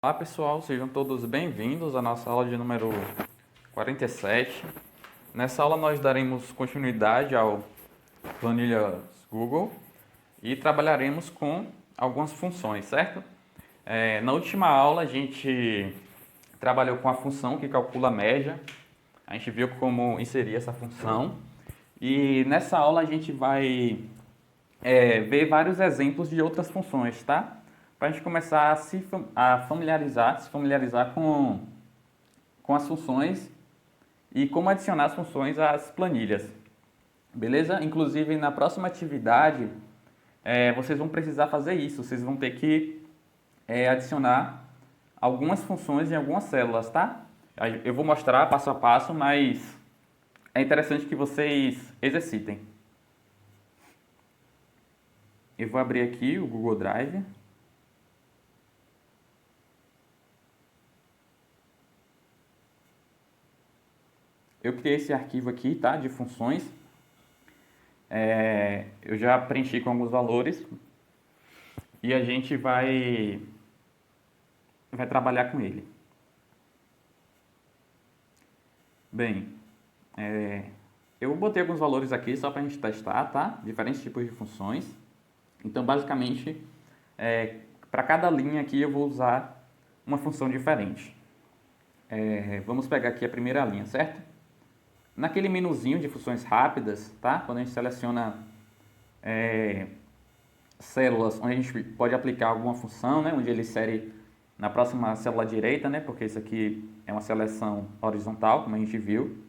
Olá pessoal, sejam todos bem-vindos à nossa aula de número 47. Nessa aula nós daremos continuidade ao planilhas Google e trabalharemos com algumas funções, certo? Na última aula a gente trabalhou com a função que calcula a média, a gente viu como inserir essa função e nessa aula a gente vai ver vários exemplos de outras funções, tá? Para a gente começar a se familiarizar com as funções e como adicionar as funções às planilhas, beleza? Inclusive, na próxima atividade, vocês vão precisar fazer isso, vocês vão ter que adicionar algumas funções em algumas células, tá? Eu vou mostrar passo a passo, mas é interessante que vocês exercitem. Eu vou abrir aqui o Google Drive. Eu criei esse arquivo aqui, tá, de funções. Eu já preenchi com alguns valores e a gente vai trabalhar com ele. Bem, eu botei alguns valores aqui só para a gente testar, tá? Diferentes tipos de funções. Então, basicamente, para cada linha aqui eu vou usar uma função diferente. Vamos pegar aqui a primeira linha, certo? Naquele menuzinho de funções rápidas, tá? Quando a gente seleciona células onde a gente pode aplicar alguma função, né? Onde ele insere na próxima célula direita, né? Porque isso aqui é uma seleção horizontal, como a gente viu.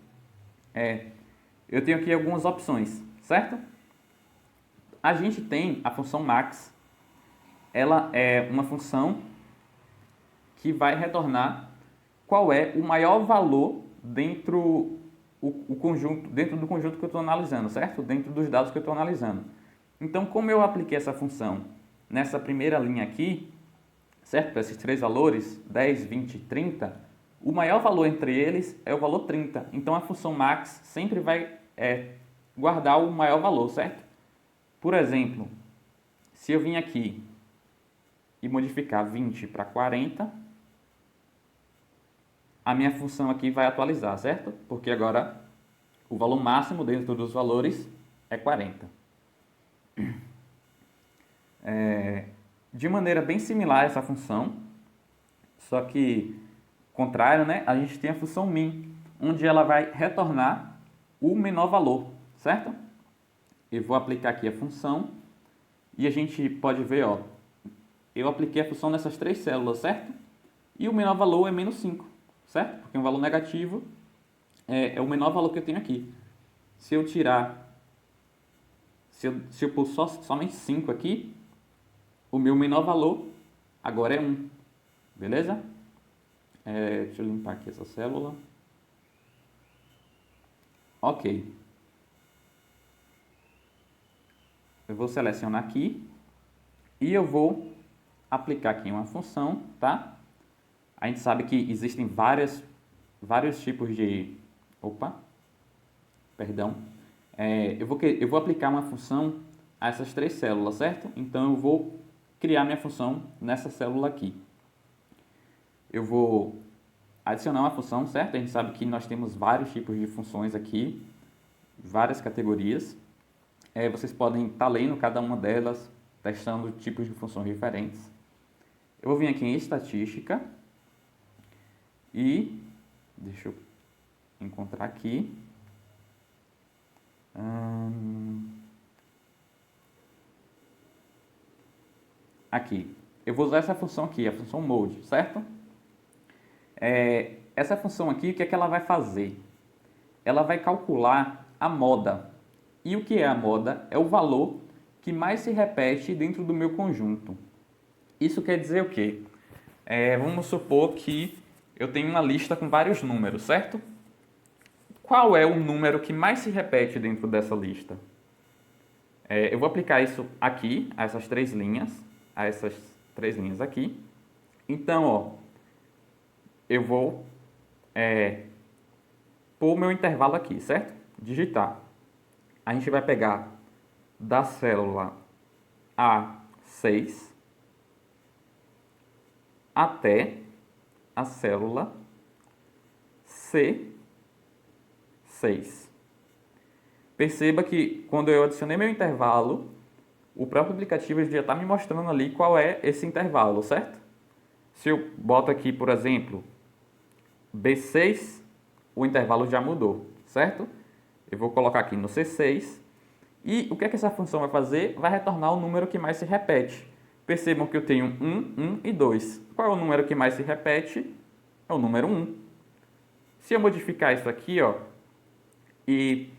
Eu tenho aqui algumas opções, certo? A gente tem a função max. Ela é uma função que vai retornar qual é o maior valor dentro do conjunto que eu estou analisando, certo? Dentro dos dados que eu estou analisando. Então, como eu apliquei essa função nessa primeira linha aqui, certo? Para esses três valores, 10, 20 e 30, o maior valor entre eles é o valor 30. Então, a função max sempre vai guardar o maior valor, certo? Por exemplo, se eu vim aqui e modificar 20 para 40, a minha função aqui vai atualizar, certo? Porque agora o valor máximo dentro dos valores é 40. De maneira bem similar a essa função, só que contrário, né? A gente tem a função min, onde ela vai retornar o menor valor, certo? Eu vou aplicar aqui a função e a gente pode ver, ó, eu apliquei a função nessas três células, certo? E o menor valor é menos 5, certo? Porque um valor negativo é o menor valor que eu tenho aqui. Se eu tirar, se eu pôr somente 5 aqui, o meu menor valor agora é 1, beleza? Deixa eu limpar aqui essa célula. Ok. Eu vou selecionar aqui e eu vou aplicar aqui uma função, tá? A gente sabe que existem vários tipos de... Opa! Perdão. Eu vou aplicar uma função a essas três células, certo? Então, eu vou criar minha função nessa célula aqui. Eu vou adicionar uma função, certo? A gente sabe que nós temos vários tipos de funções aqui, várias categorias. Vocês podem estar lendo cada uma delas, testando tipos de funções diferentes. Eu vou vir aqui em estatística e deixa eu encontrar aqui. Aqui. Eu vou usar essa função aqui, a função mode, certo? Essa função aqui, o que é que ela vai fazer? Ela vai calcular a moda. E o que é a moda? É o valor que mais se repete dentro do meu conjunto. Isso quer dizer o quê? Vamos supor que eu tenho uma lista com vários números, certo? Qual é o número que mais se repete dentro dessa lista? Eu vou aplicar isso aqui, a essas três linhas aqui. Então, ó, eu vou pôr o meu intervalo aqui, certo? Digitar. A gente vai pegar da célula A6 até a célula C6. Perceba que quando eu adicionei meu intervalo, o próprio aplicativo já está me mostrando ali qual é esse intervalo, certo? Se eu boto aqui, por exemplo, B6, o intervalo já mudou, certo? Eu vou colocar aqui no C6 e o que é que essa função vai fazer? Vai retornar o número que mais se repete. Percebam que eu tenho 1 e 2. Qual é o número que mais se repete? É o número 1. Se eu modificar isso aqui, ó, e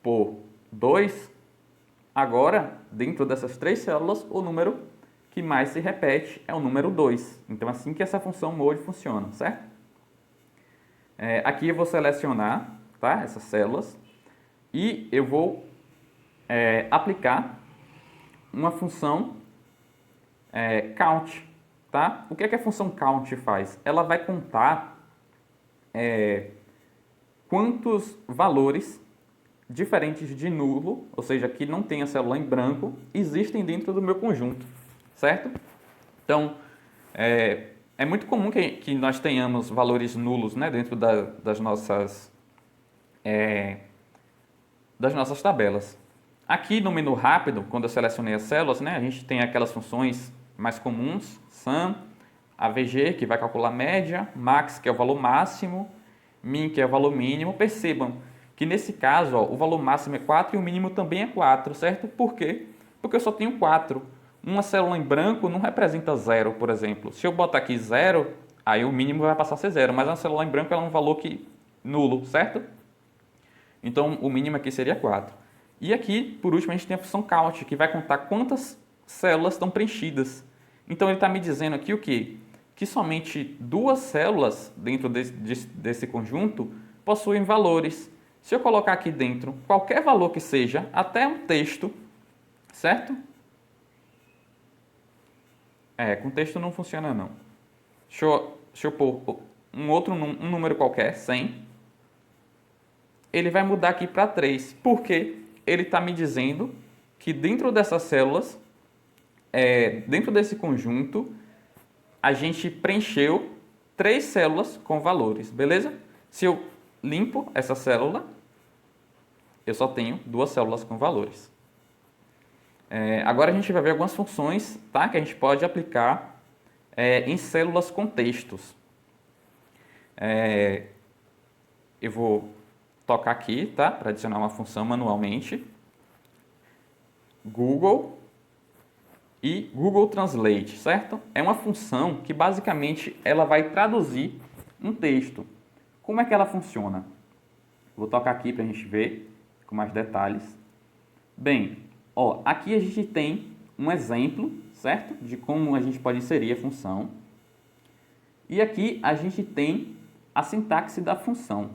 por 2, agora, dentro dessas 3 células, o número que mais se repete é o número 2. Então, assim que essa função mode funciona, certo? Aqui eu vou selecionar, tá, essas células e eu vou aplicar uma função count. Tá? O que é que a função count faz? Ela vai contar quantos valores diferentes de nulo, ou seja, que não tem a célula em branco, existem dentro do meu conjunto, certo? Então, é muito comum que nós tenhamos valores nulos, né, dentro das nossas tabelas. Aqui no menu rápido, quando eu selecionei as células, né, a gente tem aquelas funções mais comuns, sum, AVG, que vai calcular média, max, que é o valor máximo, min, que é o valor mínimo. Percebam que nesse caso, ó, o valor máximo é 4 e o mínimo também é 4, certo? Por quê? Porque eu só tenho 4. Uma célula em branco não representa 0, por exemplo. Se eu botar aqui 0, aí o mínimo vai passar a ser 0, mas uma célula em branco ela é um valor nulo, certo? Então, o mínimo aqui seria 4. E aqui, por último, a gente tem a função count, que vai contar quantas células estão preenchidas. Então, ele está me dizendo aqui o quê? Que somente 2 células dentro desse conjunto possuem valores. Se eu colocar aqui dentro qualquer valor que seja, até um texto, certo? Com texto não funciona não. Deixa eu pôr um número qualquer, 100. Ele vai mudar aqui para 3, porque ele está me dizendo que dentro dessas células, dentro desse conjunto, a gente preencheu 3 células com valores, beleza? Se eu limpo essa célula, eu só tenho 2 células com valores. Agora a gente vai ver algumas funções, tá, que a gente pode aplicar em células com textos. Eu vou tocar aqui, tá, para adicionar uma função manualmente. Google e Google Translate, certo? É uma função que basicamente ela vai traduzir um texto. Como é que ela funciona? Vou tocar aqui para a gente ver com mais detalhes. Bem, ó, aqui a gente tem um exemplo, certo? De como a gente pode inserir a função. E aqui a gente tem a sintaxe da função.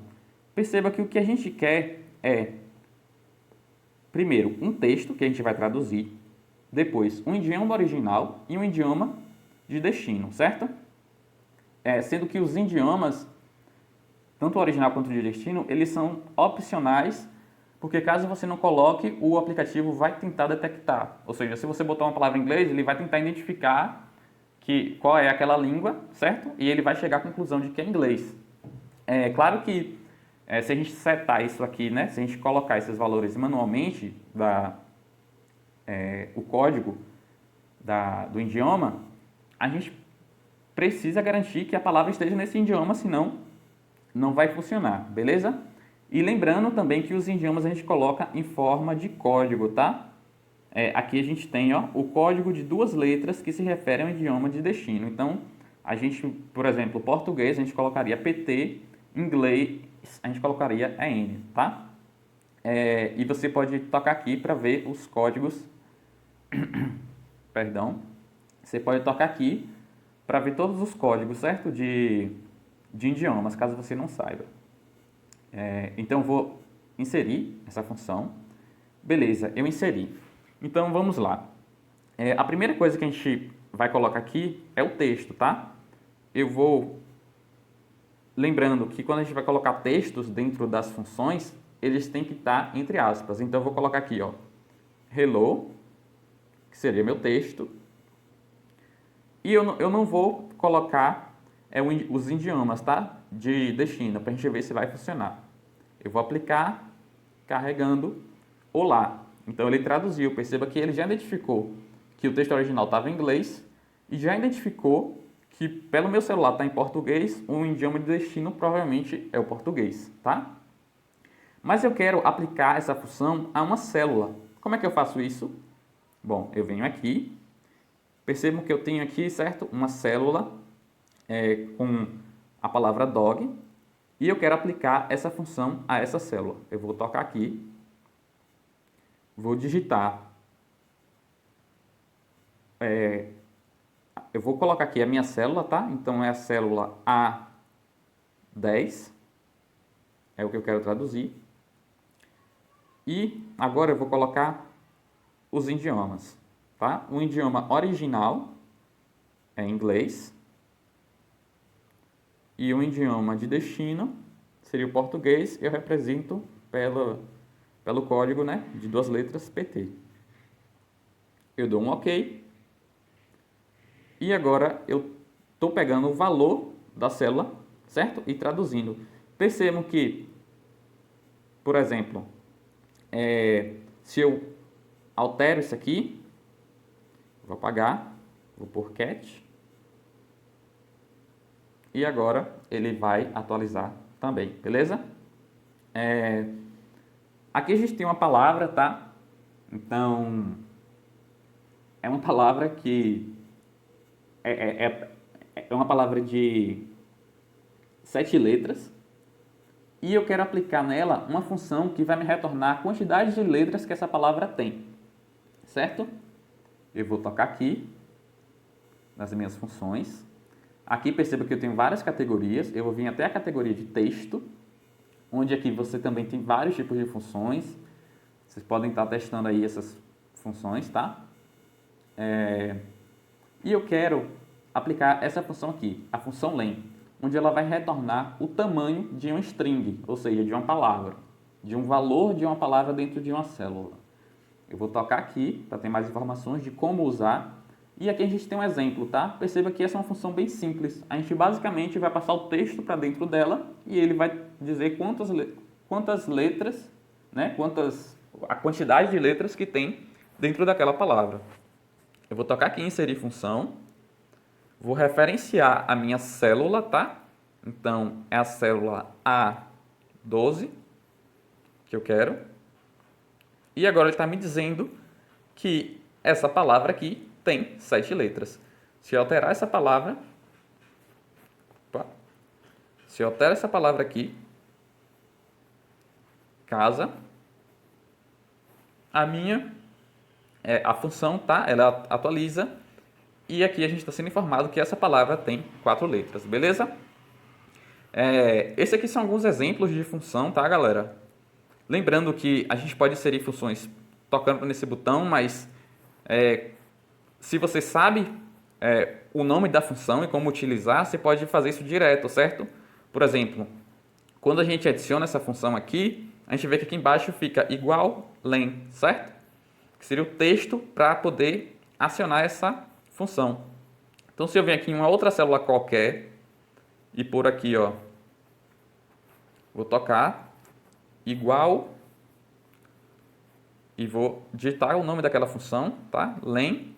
Perceba que o que a gente quer é, primeiro, um texto que a gente vai traduzir, depois um idioma original e um idioma de destino, certo? Sendo que os idiomas, tanto o original quanto o de destino, eles são opcionais, porque caso você não coloque, o aplicativo vai tentar detectar. Ou seja, se você botar uma palavra em inglês, ele vai tentar identificar qual é aquela língua, certo? E ele vai chegar à conclusão de que é inglês. É claro que se a gente setar isso aqui, né, se a gente colocar esses valores manualmente, o código do idioma, a gente precisa garantir que a palavra esteja nesse idioma, senão não vai funcionar, beleza? E lembrando também que os idiomas a gente coloca em forma de código, tá? Aqui a gente tem o código de 2 letras que se referem ao idioma de destino. Então, a gente, por exemplo, português, a gente colocaria PT, inglês, a gente colocaria EN, tá? E você pode tocar aqui para ver os códigos. Perdão. Você pode tocar aqui para ver todos os códigos, certo? De idiomas, caso você não saiba. Então, eu vou inserir essa função. Beleza, eu inseri. Então, vamos lá. A primeira coisa que a gente vai colocar aqui é o texto, tá? Eu vou... Lembrando que quando a gente vai colocar textos dentro das funções, eles têm que estar entre aspas. Então, eu vou colocar aqui, hello, que seria meu texto. E eu não vou colocar os idiomas, tá? De destino, para a gente ver se vai funcionar. Eu vou aplicar carregando olá. Então ele traduziu, perceba que ele já identificou que o texto original estava em inglês e já identificou que pelo meu celular está em português, o idioma de destino provavelmente é o português, tá? Mas eu quero aplicar essa função a uma célula. Como é que eu faço isso? Bom, eu venho aqui, percebam que eu tenho aqui, certo? Uma célula com a palavra dog e eu quero aplicar essa função a essa célula. Eu vou tocar aqui, vou digitar, eu vou colocar aqui a minha célula, tá? Então é a célula A10, é o que eu quero traduzir. E agora eu vou colocar os idiomas, tá? O idioma original é inglês e o idioma de destino seria o português. Eu represento pelo código, né, de 2 letras PT. Eu dou um OK. E agora eu estou pegando o valor da célula, certo? E traduzindo. Percebam que, por exemplo, se eu altero isso aqui, vou apagar, vou por cat. E agora ele vai atualizar também, beleza? Aqui a gente tem uma palavra, tá? Então, é uma palavra que é uma palavra de 7 letras. E eu quero aplicar nela uma função que vai me retornar a quantidade de letras que essa palavra tem, certo? Eu vou tocar aqui, nas minhas funções. Aqui perceba que eu tenho várias categorias, eu vou vir até a categoria de texto, onde aqui você também tem vários tipos de funções. Vocês podem estar testando aí essas funções, tá? E eu quero aplicar essa função aqui, a função len, onde ela vai retornar o tamanho de uma string, ou seja, de uma palavra, de um valor de uma palavra dentro de uma célula. Eu vou tocar aqui para ter mais informações de como usar. E aqui a gente tem um exemplo, tá? Perceba que essa é uma função bem simples. A gente basicamente vai passar o texto para dentro dela e ele vai dizer quantas letras, né? A quantidade de letras que tem dentro daquela palavra. Eu vou tocar aqui em inserir função. Vou referenciar a minha célula, tá? Então, é a célula A12 que eu quero. E agora ele está me dizendo que essa palavra aqui tem 7 letras. Se eu alterar essa palavra... Se eu alterar essa palavra aqui, casa, a função, tá? Ela atualiza. E aqui a gente está sendo informado que essa palavra tem 4 letras, beleza? Esses aqui são alguns exemplos de função, tá, galera? Lembrando que a gente pode inserir funções tocando nesse botão, mas se você sabe o nome da função e como utilizar, você pode fazer isso direto, certo? Por exemplo, quando a gente adiciona essa função aqui, a gente vê que aqui embaixo fica igual len, certo? Que seria o texto para poder acionar essa função. Então, se eu venho aqui em uma outra célula qualquer e por aqui, ó, vou tocar igual e vou digitar o nome daquela função, tá? Len,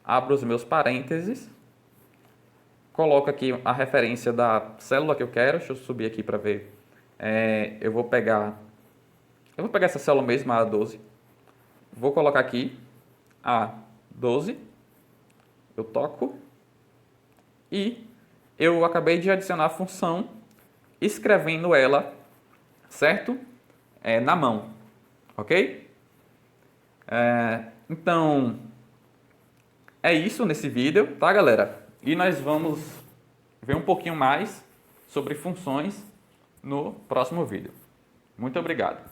abro os meus parênteses, coloco aqui a referência da célula que eu quero. Deixa eu subir aqui para ver. Eu vou pegar essa célula mesmo, a A12. Vou colocar aqui A12. Eu toco e eu acabei de adicionar a função escrevendo ela, certo? Na mão, ok? Então, é isso nesse vídeo, tá, galera? E nós vamos ver um pouquinho mais sobre funções no próximo vídeo. Muito obrigado.